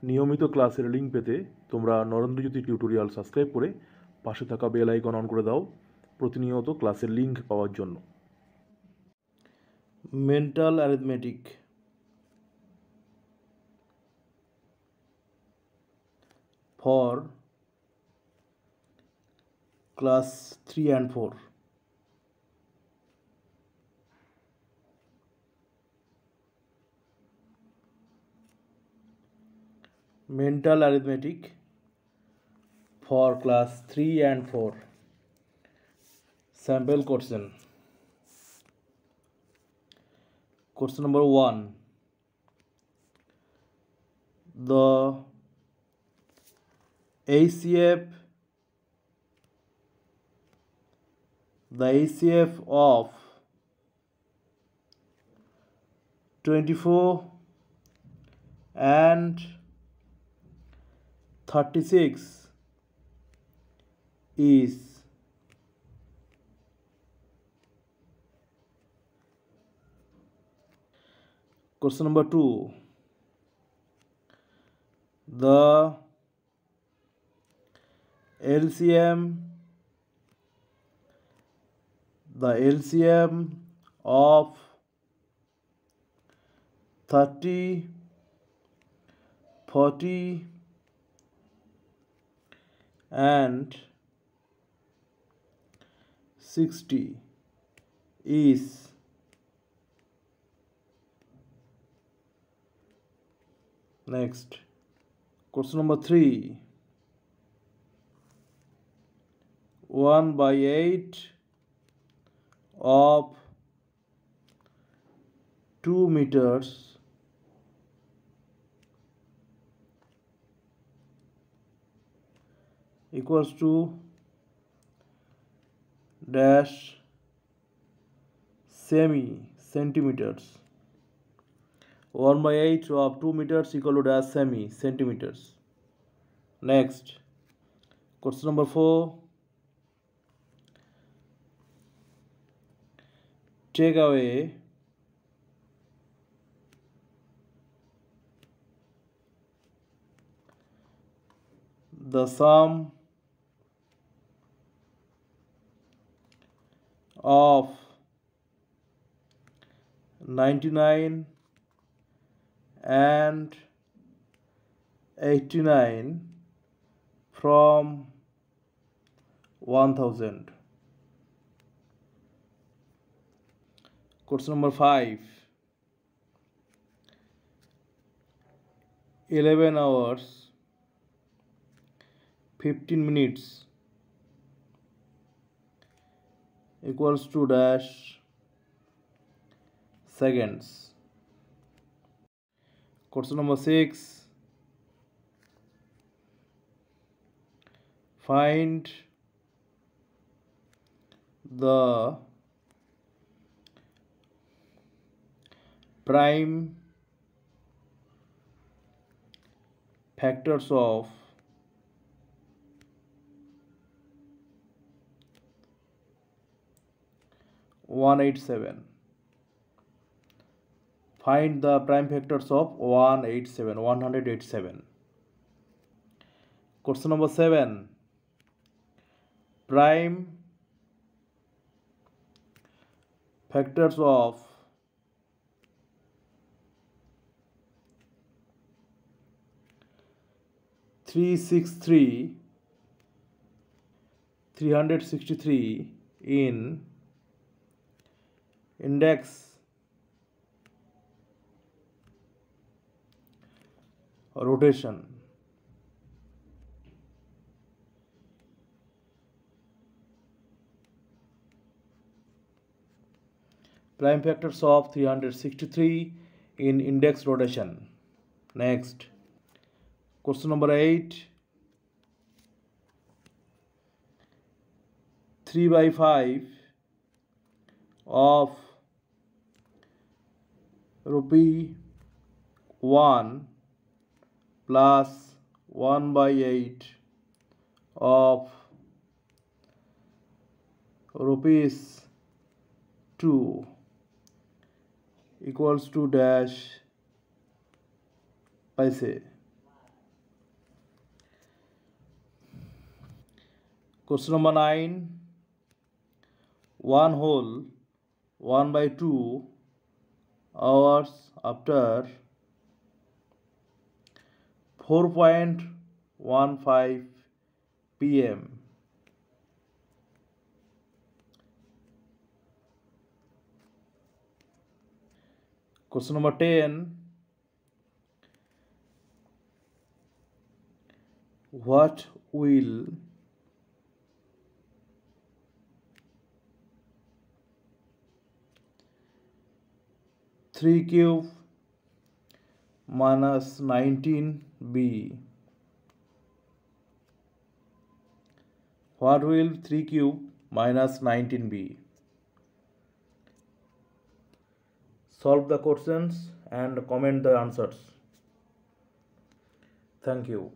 নিয়মিত ক্লাসের লিঙ্ক পেতে তোমরা নরেন্দ্রজ্যোতি টিউটোরিয়াল সাবস্ক্রাইব করে পাশে থাকা বেল আইকন অন করে দাও প্রতিনিয়ত ক্লাসের লিঙ্ক পাওয়ার জন্য। Mental arithmetic for class 3 and 4. Mental arithmetic for class 3 and 4. Sample question. Question number 1. The ACF of 24 and 36 is question number 2. The LCM of 30, 40 and 60 is next. Question number 3. 1/8 of 2 meters equals to dash centimeters. 1/8 of 2 meters equal to dash centimeters. Next, question number 4. Take away the sum of 99 and 89 from 1000. Question number 5. 11 hours 15 minutes equals to dash seconds. Question number 6. Find the prime factors of 187. Find the prime factors of 187. Question number 7. Prime factors of 363 in index rotation. Prime factors of 363 in index rotation. Next, question number 8. 3/5 of ₹1 plus 1/8 of ₹2 equals to dash paise. Question number 9. 1 whole 1 by 2 hours after 4.15 p.m. Question number 10. What will 3 cube minus 19 be? What will 3 cube minus 19 be? Solve the questions and comment the answers. Thank you.